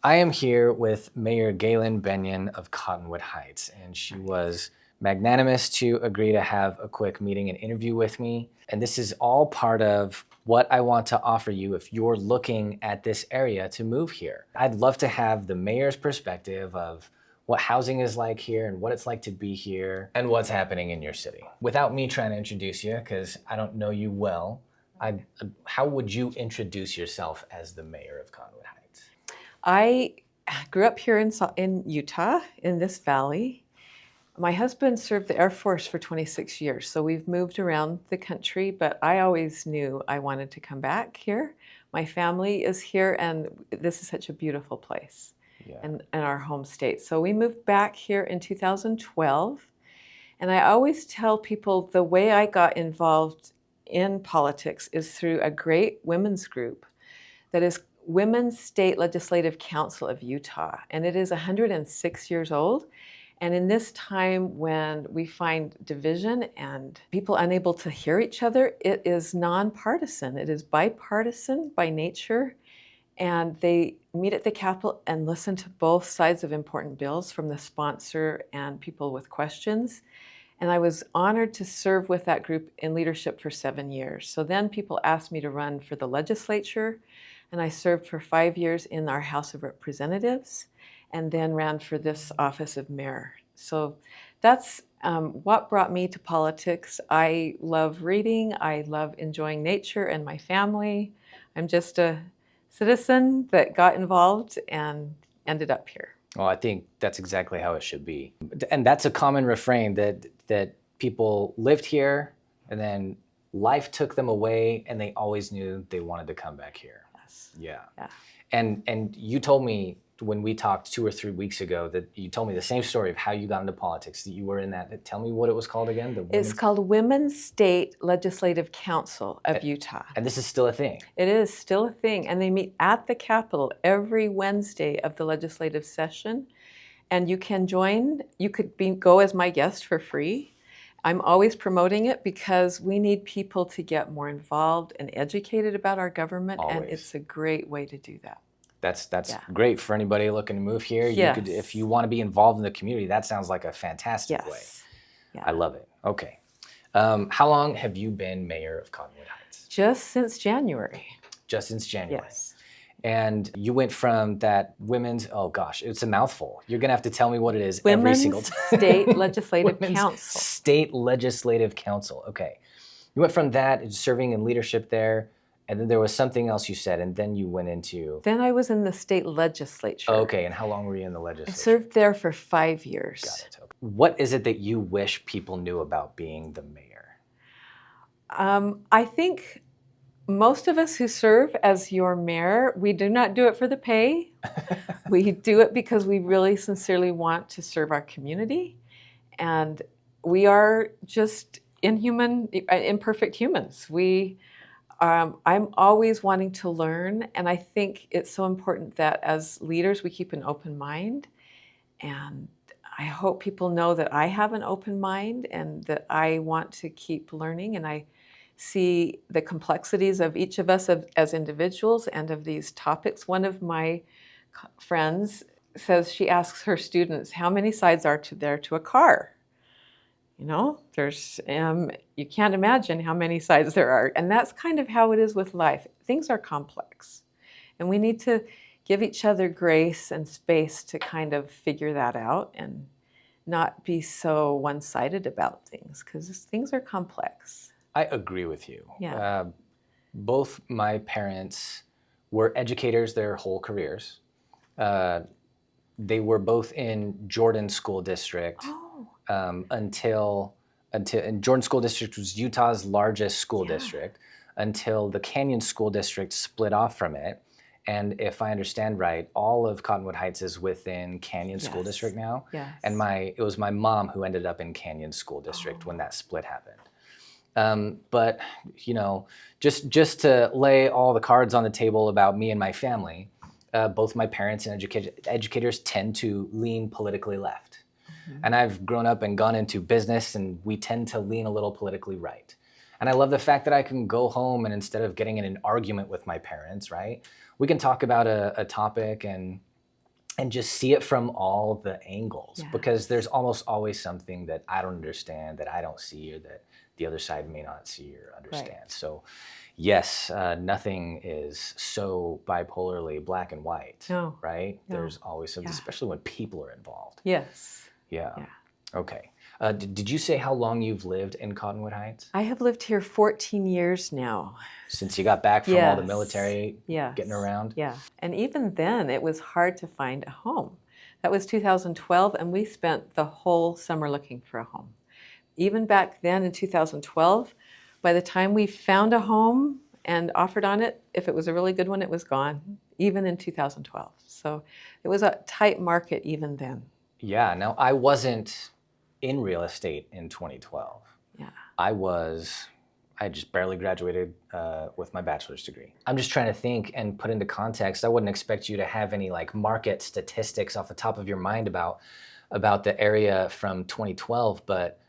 I am here with Mayor Bennion of Cottonwood Heights, and she was magnanimous to agree to have a quick meeting and interview with me. And this is all part of what I want to offer you if you're looking at this area to move here. I'd love to have the mayor's perspective of what housing is like here and what it's like to be here and what's happening in your city. Without me trying to introduce you, because I don't know you well, how would you introduce yourself as the mayor of Cottonwood Heights? I grew up here in Utah, in this valley. My husband served the Air Force for 26 years, so we've moved around the country, but I always knew I wanted to come back here. My family is here, and this is such a beautiful place Yeah. in our home state. So we moved back here in 2012, and I always tell people the way I got involved in politics is through a great women's group that is Women's State Legislative Council of Utah, and it is 106 years old. And in this time when we find division and people unable to hear each other, it is nonpartisan. It is bipartisan by nature. And they meet at the Capitol and listen to both sides of important bills from the sponsor and people with questions. And I was honored to serve with that group in leadership for 7 years. So then people asked me to run for the legislature, and I served for 5 years in our House of Representatives, and then ran for this office of mayor. So that's what brought me to politics. I love reading, I love enjoying nature and my family. I'm just a citizen that got involved and ended up here. Well, I think that's exactly how it should be. And that's a common refrain that people lived here and then life took them away and they always knew they wanted to come back here. Yes. Yeah. Yeah. And you told me when we talked 2 or 3 weeks ago that you told me the same story of how you got into politics, that you were in that. Tell me what it was called again. It's called Women's State Legislative Council of Utah. And this is still a thing. It is still a thing, and they meet at the Capitol every Wednesday of the legislative session. And you can join. You could go as my guest for free. I'm always promoting it because we need people to get more involved and educated about our government, and Always. it's a great way to do that. That's Yeah. great for anybody looking to move here. Yes. You could, if you want to be involved in the community, that sounds like a fantastic way. Yes. Yeah. I love it. Okay. How long have you been mayor of Cottonwood Heights? Just since January. Just since January. Yes. And you went from that women's, oh gosh, it's a mouthful. You're going to have to tell me what it is every single time. State Legislative Women's Council. State Legislative Council. Okay. You went from that, serving in leadership there, and then there was something else you said, and then you went into... Then I was in the state legislature. Okay, and how long were you in the I legislature? served there for 5 years. Got it. Okay. What is it that you wish people knew about being the mayor? I think most of us who serve as your mayor, we do not do it for the pay. We do it because we really sincerely want to serve our community. And we are just imperfect humans. I'm always wanting to learn, and I think it's so important that as leaders we keep an open mind. And I hope people know that I have an open mind and that I want to keep learning, and I see the complexities of each of us as individuals and of these topics. One of my friends says she asks her students, how many sides are there to a car? You know, there's you can't imagine how many sides there are. And that's kind of how it is with life. Things are complex. And we need to give each other grace and space to kind of figure that out and not be so one-sided about things, because things are complex. I agree with you. Yeah. Both my parents were educators their whole careers. They were both in Jordan School District. Oh. Until and Jordan School District was Utah's largest school Yeah. district until the Canyon School District split off from it. And if I understand right, all of Cottonwood Heights is within Canyon School Yes. District now. Yes. And it was my mom who ended up in Canyon School District when that split happened. But you know, just to lay all the cards on the table about me and my family, both my parents and educators tend to lean politically left. And I've grown up and gone into business, and we tend to lean a little politically right. And I love the fact that I can go home and instead of getting in an argument with my parents, right, we can talk about a topic and and just see it from all the angles, Yes. because there's almost always something that I don't understand, that I don't see, or that the other side may not see or understand. Right. So yes, nothing is so bipolarly black and white, No. right? No. There's always something, Yeah. especially when people are involved. Yes. Yeah. Yeah. Okay. Did you say how long you've lived in Cottonwood Heights? I have lived here 14 years now. Since you got back from all the military, Yes. getting around? Yeah. And even then, it was hard to find a home. That was 2012, and we spent the whole summer looking for a home. Even back then in 2012, by the time we found a home and offered on it, if it was a really good one, it was gone, even in 2012. So it was a tight market even then. Yeah. Now, I wasn't in real estate in 2012. Yeah. I just barely graduated with my bachelor's degree. I'm just trying to think and put into context. I wouldn't expect you to have any like market statistics off the top of your mind about the area from 2012, but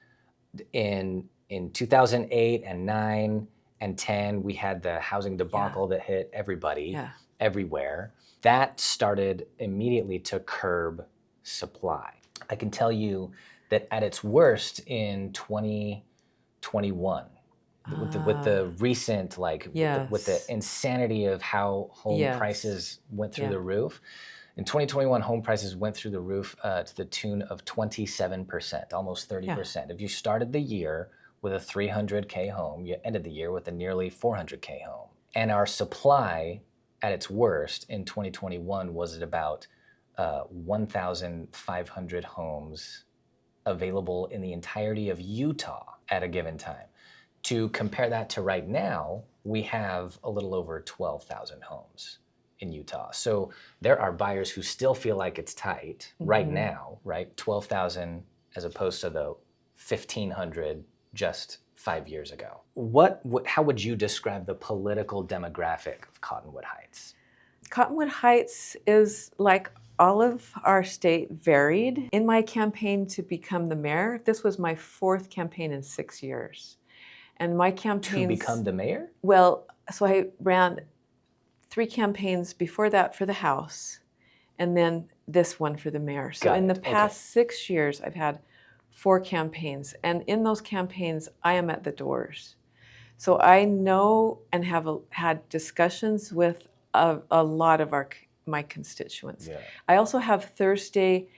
in 2008 and 9 and 10, we had the housing debacle that hit everybody, everywhere. That started immediately to curb supply. I can tell you that at its worst in 2021, with the recent, like with the insanity of how home prices went through the roof. In 2021, home prices went through the roof to the tune of 27%, almost 30%. If you started the year with a 300K home, you ended the year with a nearly 400K home. And our supply at its worst in 2021 was at about 1,500 homes available in the entirety of Utah at a given time. To compare that to right now, we have a little over 12,000 homes in Utah. So there are buyers who still feel like it's tight right now, right? 12,000 as opposed to the 1,500 just 5 years ago. How would you describe the political demographic of Cottonwood Heights? Cottonwood Heights is like all of our state, varied. In my campaign to become the mayor, this was my 4th campaign in 6 years. And my campaigns... To become the mayor? Well, so I ran 3 campaigns before that for the House, and then this one for the mayor. So in the past 6 years, I've had 4 campaigns. And in those campaigns, I am at the doors. So I know and have had discussions with a lot of my constituents. Yeah. I also have Thursday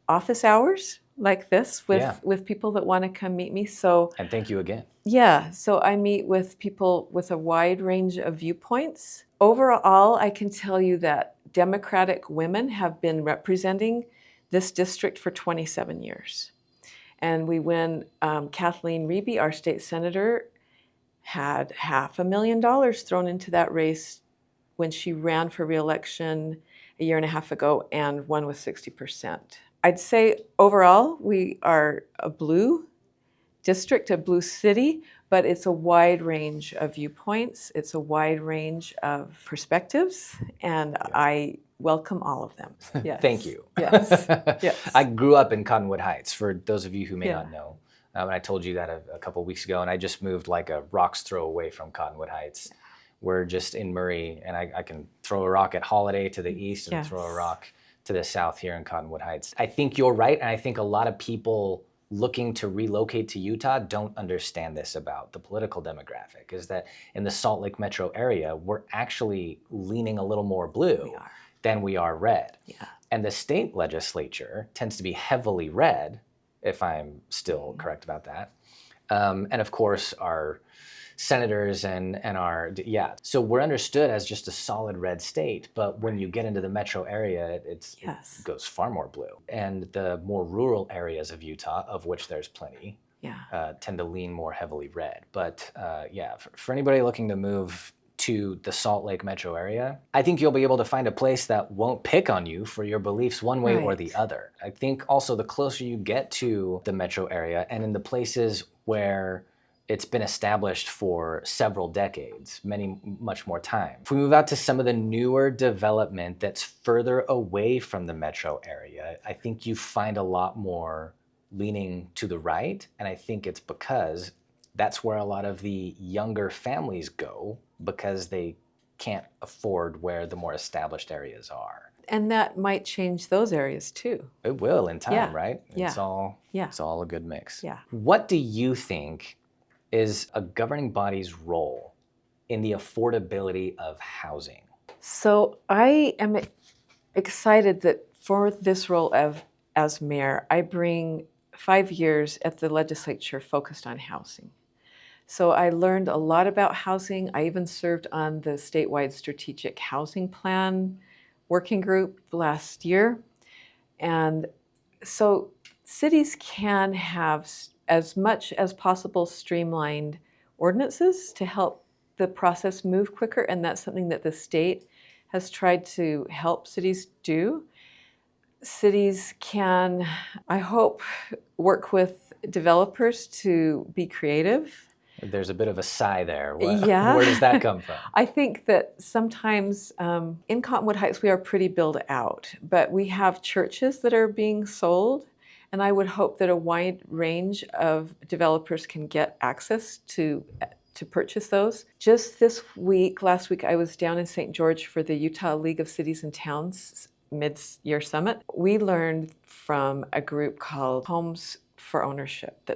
office hours like this with people that want to come meet me. So, and thank you again. Yeah, so I meet with people with a wide range of viewpoints. Overall, I can tell you that Democratic women have been representing this district for 27 years. And we win, Kathleen Reeby, our state senator, had $500,000 thrown into that race when she ran for re-election a year and a half ago and won with 60%. I'd say overall we are a blue district, a blue city, but it's a wide range of viewpoints. It's a wide range of perspectives, and I welcome all of them. Yes. Thank you. Yes. Yes. I grew up in Cottonwood Heights, for those of you who may not know. I told you that a couple of weeks ago, and I just moved like a rock's throw away from Cottonwood Heights. We're just in Murray, and I can throw a rock at Holiday to the east and throw a rock to the south here in Cottonwood Heights. I think you're right, and I think a lot of people looking to relocate to Utah don't understand this about the political demographic, is that in the Salt Lake metro area, we're actually leaning a little more blue than we are red. Yeah. And the state legislature tends to be heavily red, if I'm still correct about that. And of course, our senators and so we're understood as just a solid red state, but when you get into the metro area, it goes far more blue. And the more rural areas of Utah, of which there's plenty, tend to lean more heavily red. But for anybody looking to move to the Salt Lake metro area, I think you'll be able to find a place that won't pick on you for your beliefs one way or the other. I think also the closer you get to the metro area and in the places where it's been established for several decades, much more time. If we move out to some of the newer development that's further away from the metro area, I think you find a lot more leaning to the right. And I think it's because that's where a lot of the younger families go, because they can't afford where the more established areas are. And that might change those areas too. It will in time, Yeah. right? Yeah. It's all Yeah. it's all a good mix. Yeah. What do you think is a governing body's role in the affordability of housing? So I am excited that for this role as mayor, I bring 5 years at the legislature focused on housing. So I learned a lot about housing. I even served on the statewide strategic housing plan working group last year. And so cities can have as much as possible streamlined ordinances to help the process move quicker. And that's something that the state has tried to help cities do. Cities can, I hope, work with developers to be creative. There's a bit of a sigh there. Yeah. Where does that come from? I think that sometimes in Cottonwood Heights we are pretty built out, but we have churches that are being sold, and I would hope that a wide range of developers can get access to purchase those. Just last week, I was down in St. George for the Utah League of Cities and Towns mid-year summit. We learned from a group called Homes for Ownership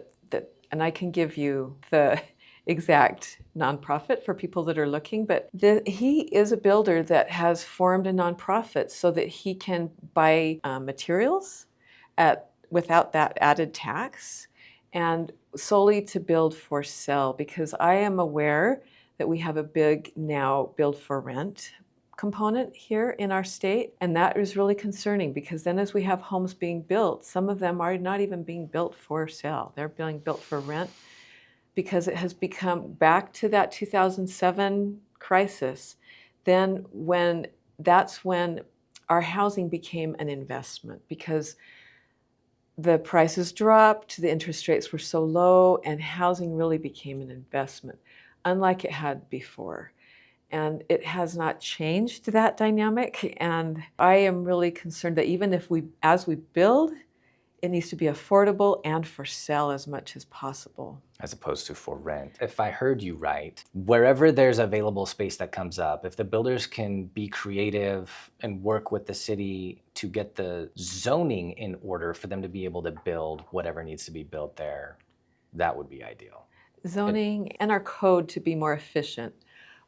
and I can give you the exact nonprofit for people that are looking, but he is a builder that has formed a nonprofit so that he can buy materials without that added tax and solely to build for sale, because I am aware that we have a big now build for rent component here in our state, and that is really concerning because then as we have homes being built, some of them are not even being built for sale. They're being built for rent because it has become back to that 2007 crisis. Then that's when our housing became an investment because the prices dropped, the interest rates were so low, and housing really became an investment, unlike it had before. And it has not changed that dynamic. And I am really concerned that even as we build, it needs to be affordable and for sale as much as possible. As opposed to for rent. If I heard you right, wherever there's available space that comes up, if the builders can be creative and work with the city to get the zoning in order for them to be able to build whatever needs to be built there, that would be ideal. Zoning and our code to be more efficient.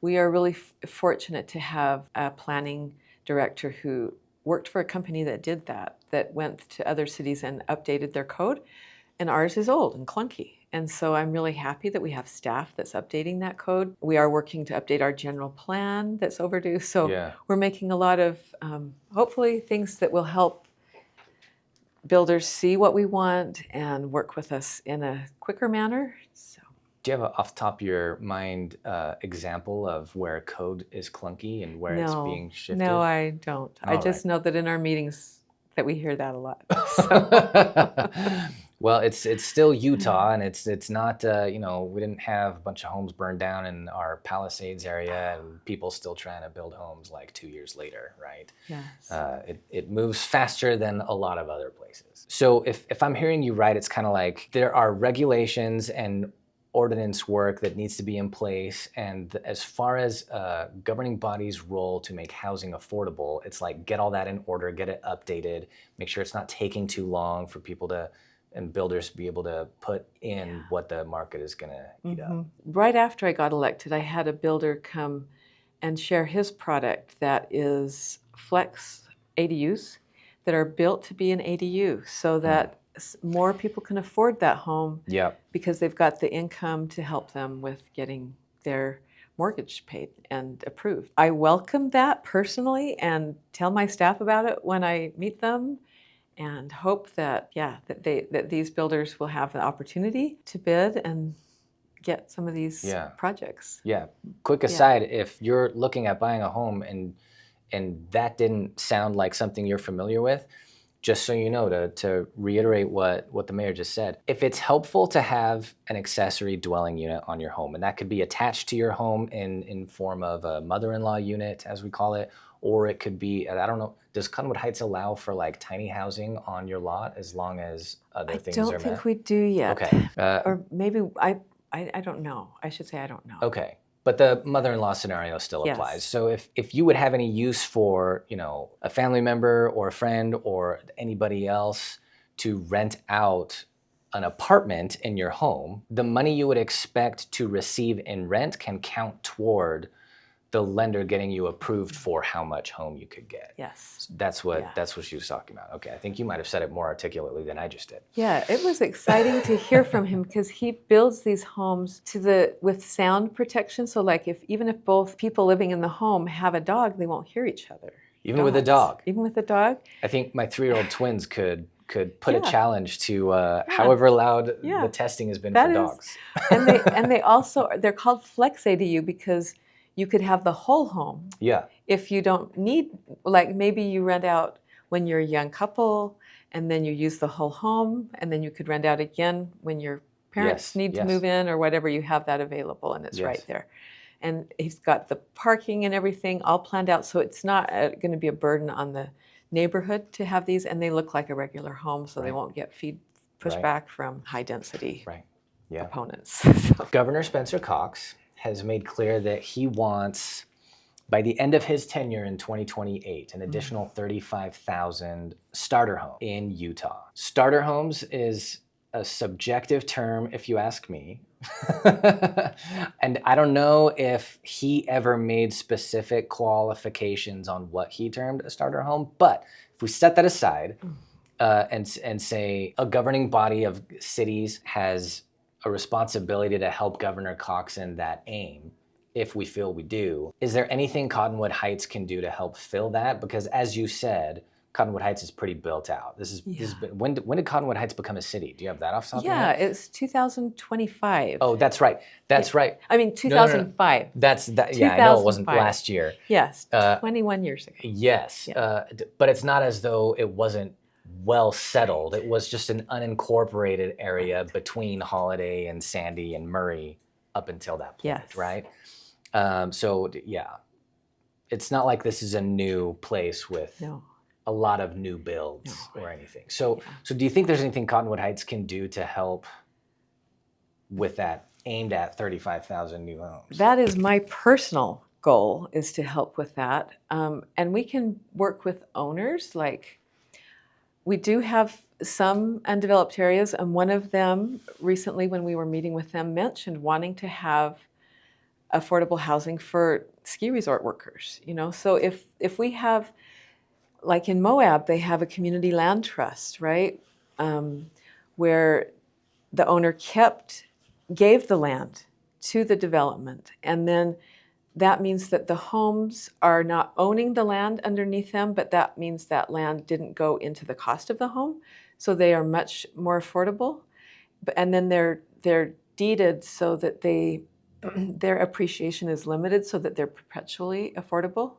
We are really fortunate to have a planning director who worked for a company that did that went to other cities and updated their code. And ours is old and clunky. And so I'm really happy that we have staff that's updating that code. We are working to update our general plan that's overdue. So we're making a lot of, hopefully, things that will help builders see what we want and work with us in a quicker manner. So. Do you have an off the top of your mind example of where code is clunky and where it's being shifted? No, I don't. I just know that in our meetings that we hear that a lot. So. Well, it's still Utah, and it's not we didn't have a bunch of homes burned down in our Palisades area, and people still trying to build homes like 2 years later, right? Yes. It moves faster than a lot of other places. So if I'm hearing you right, it's kind of like there are regulations and ordinance work that needs to be in place, and as far as governing body's role to make housing affordable, it's like get all that in order, get it updated, make sure it's not taking too long for people and builders to be able to put in what the market is going to eat up. Right after I got elected, I had a builder come and share his product that is flex ADUs that are built to be an ADU so that more people can afford that home because they've got the income to help them with getting their mortgage paid and approved. I welcome that personally and tell my staff about it when I meet them, and hope that these builders will have the opportunity to bid and get some of these projects. Yeah. Quick aside, if you're looking at buying a home and that didn't sound like something you're familiar with, just so you know, to reiterate what the mayor just said, if it's helpful to have an accessory dwelling unit on your home, and that could be attached to your home in form of a mother-in-law unit, as we call it, or it could be, I don't know, does Cottonwood Heights allow for like tiny housing on your lot as long as other things are met? I don't think we do yet. Okay. Or maybe, I don't know. I should say I don't know. Okay. But the mother-in-law scenario still Yes. applies. So if you would have any use for, a family member or a friend or anybody else to rent out an apartment in your home, the money you would expect to receive in rent can count toward the lender getting you approved for how much home you could get. Yes. That's what she was talking about. Okay, I think you might have said it more articulately than I just did. Yeah, it was exciting to hear from him because he builds these homes with sound protection. So like even if both people living in the home have a dog, they won't hear each other. Even with a dog. Even with a dog. I think my 3-year-old twins could put a Yeah. challenge to however loud Yeah. the testing has been That for is- dogs. and they also, they're called Flex ADU because you could have the whole home. Yeah. If you don't need, like maybe you rent out when you're a young couple and then you use the whole home and then you could rent out again when your parents need to move in or whatever, you have that available and it's right there. And he's got the parking and everything all planned out, so it's not going to be a burden on the neighborhood to have these, and they look like a regular home, so they won't get pushback from high density opponents. So. Governor Spencer Cox has made clear that he wants, by the end of his tenure in 2028, an additional 35,000 starter homes in Utah. Starter homes is a subjective term, if you ask me. And I don't know if he ever made specific qualifications on what he termed a starter home, but if we set that aside and say a governing body of cities has a responsibility to help Governor Cox in that aim, if we feel we do, is there anything Cottonwood Heights can do to help fill that? Because as you said, Cottonwood Heights is pretty built out. This has been, when did Cottonwood Heights become a city? Do you have that off the top of your head? Yeah, it's 2025. Oh, that's right. That's right. I mean, 2005. That's that. Yeah, I know it wasn't 2005. last year. Yes, 21 years ago. Yes, but it's not as though it wasn't well settled. It was just an unincorporated area between Holiday and Sandy and Murray up until that point, right? So yeah, it's not like this is a new place with a lot of new builds or anything. So do you think there's anything Cottonwood Heights can do to help with that, aimed at 35,000 new homes? That is my personal goal, is to help with that. And we can work with owners. Like, we do have some undeveloped areas, and one of them recently, when we were meeting with them, mentioned wanting to have affordable housing for ski resort workers. So if we have, like in Moab, they have a community land trust, right? Where the owner gave the land to the development, and then that means that the homes are not owning the land underneath them, but that means that land didn't go into the cost of the home, so they are much more affordable. And then they're deeded so that their appreciation is limited, so that they're perpetually affordable.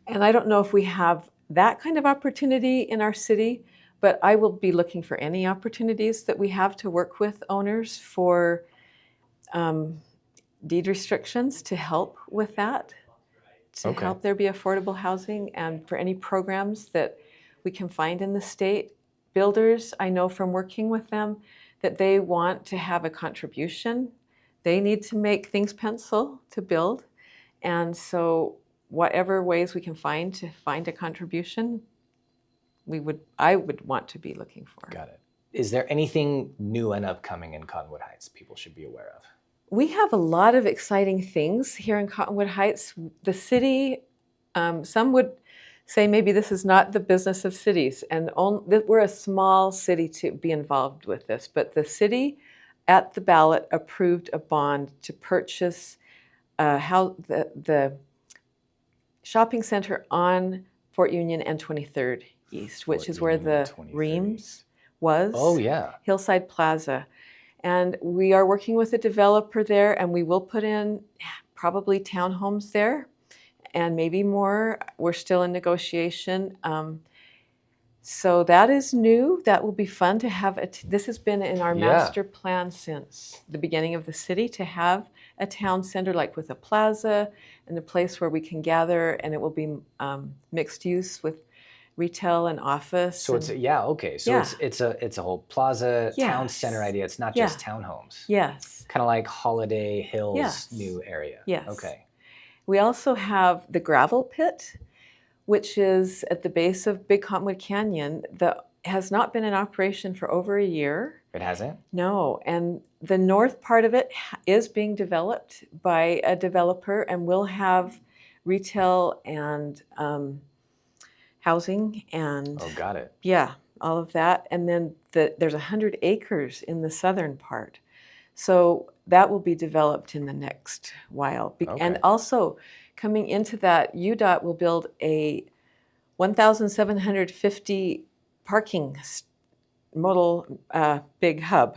And I don't know if we have that kind of opportunity in our city, but I will be looking for any opportunities that we have to work with owners for deed restrictions to help with that, to help there be affordable housing, and for any programs that we can find in the state. Builders, I know from working with them, that they want to have a contribution. They need to make things pencil to build. And so whatever ways we can find to find a contribution, I would want to be looking for. Got it. Is there anything new and upcoming in Cottonwood Heights people should be aware of? We have a lot of exciting things here in Cottonwood Heights. The city, some would say maybe this is not the business of cities, and we're a small city to be involved with this, but the city at the ballot approved a bond to purchase the shopping center on Fort Union and 23rd East, which is where the Reams was. Oh, yeah. Hillside Plaza. And we are working with a developer there, and we will put in probably townhomes there and maybe more. We're still in negotiation. So that is new. That will be fun to have. This has been in our master plan since the beginning of the city, to have a town center, like with a plaza and a place where we can gather, and it will be mixed use with retail and office. So it's okay. So Yeah. it's a whole plaza town Yes. center idea. It's not Yeah. just townhomes. Yes. Kind of like Holiday Hills Yes. new area. Yes. Okay. We also have the gravel pit, which is at the base of Big Cottonwood Canyon, that has not been in operation for over a year. It hasn't? No, and the north part of it is being developed by a developer and will have retail and housing and Oh, got it. yeah, all of that. And then there's 100 acres in the southern part. So that will be developed in the next while. And Okay. also coming into that, UDOT will build a 1,750 parking modal big hub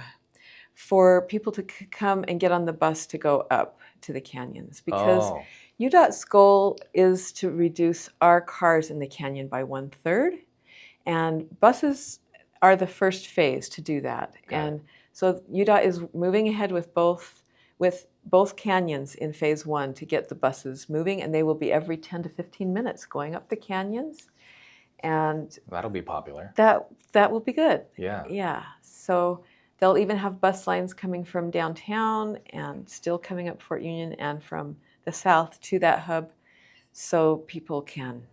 for people to come and get on the bus to go up to the canyons, because Oh, UDOT's goal is to reduce our cars in the canyon by 1/3, and buses are the first phase to do that. Got And so UDOT is moving ahead with both canyons in phase 1 to get the buses moving, and they will be every 10 to 15 minutes going up the canyons. And that'll be popular. that will be good. Yeah. Yeah. So they'll even have bus lines coming from downtown and still coming up Fort Union and from the south to that hub, so people can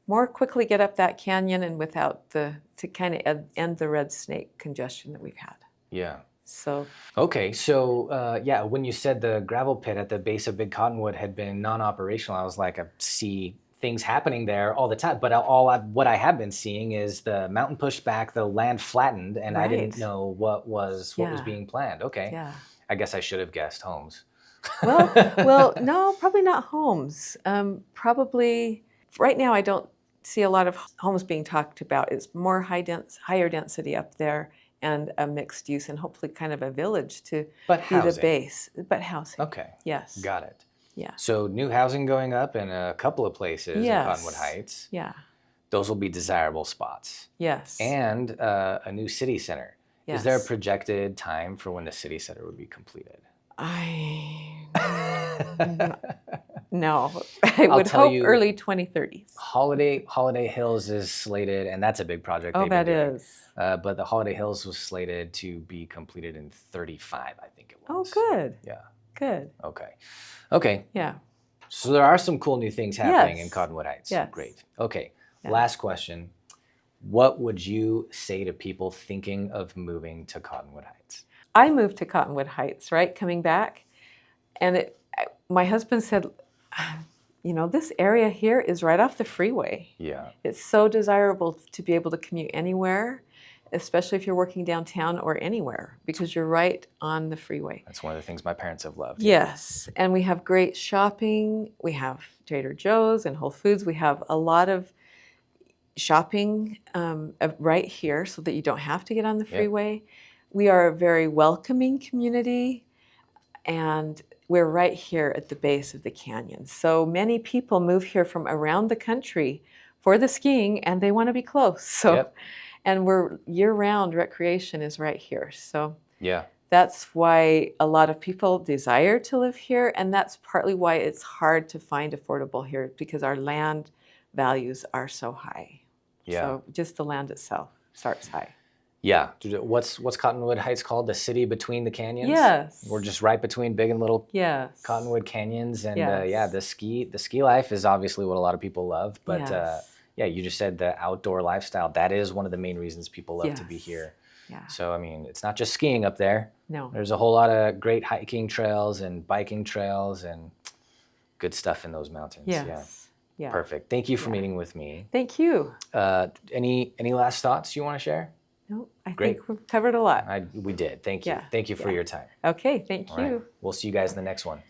more quickly get up that canyon and without to kind of end the red snake congestion that we've had. Yeah. So Okay, so when you said the gravel pit at the base of Big Cottonwood had been non-operational, I was like, I see things happening there all the time. But what I have been seeing is the mountain pushed back, the land flattened, and I didn't Right. know what was Yeah. being planned. Okay, yeah. I guess I should have guessed homes. Well, no, probably not homes. Probably right now I don't see a lot of homes being talked about. It's more higher density up there and a mixed use and hopefully kind of a village to But be the housing. base. But housing. Okay, Yes. got it. Yeah. So new housing going up in a couple of places in Yes. Cottonwood Heights. Yeah. Those will be desirable spots. Yes. And a new city center. Yes. Is there a projected time for when the city center would be completed? No, I would tell hope you- early 2030s. Holiday Hills is slated, and that's a big project. Oh, they've been that doing. is. But the Holiday Hills was slated to be completed in 35, I think it Oh, was. good. Yeah. Good. Okay. Yeah. So there are some cool new things happening in Yes. Cottonwood Heights. Yes. Great. Okay. Yeah. Last question. What would you say to people thinking of moving to Cottonwood Heights? I moved to Cottonwood Heights, right, coming back, and my husband said, this area here is right off the freeway. Yeah. It's so desirable to be able to commute anywhere, especially if you're working downtown or anywhere, because you're right on the freeway. That's one of the things my parents have loved. Yes, and we have great shopping. We have Trader Joe's and Whole Foods. We have a lot of shopping right here so that you don't have to get on the freeway. We are a very welcoming community, and we're right here at the base of the canyon. So many people move here from around the country for the skiing, and they want to be close. So, and we're year-round recreation is right here. So Yeah. that's why a lot of people desire to live here, and that's partly why it's hard to find affordable here, because our land values are so high. Yeah. So just the land itself starts high. Yeah. What's Cottonwood Heights called? The city between the canyons? Yes. We're just right between Big and Little Yes. Cottonwood Canyons. And Yes. the ski life is obviously what a lot of people love. But Yes. you just said the outdoor lifestyle. That is one of the main reasons people love to be Yes. here. Yeah. So, I mean, it's not just skiing up there. No. There's a whole lot of great hiking trails and biking trails and good stuff in those mountains. Yes. Yeah. Yeah. Perfect. Thank you for meeting with me. Thank you. Any last thoughts you want to share? No, I Great. think we've covered a lot. We did. Thank you. Yeah. Thank you for Yeah. your time. Okay, thank All right. you. We'll see you guys in the next one.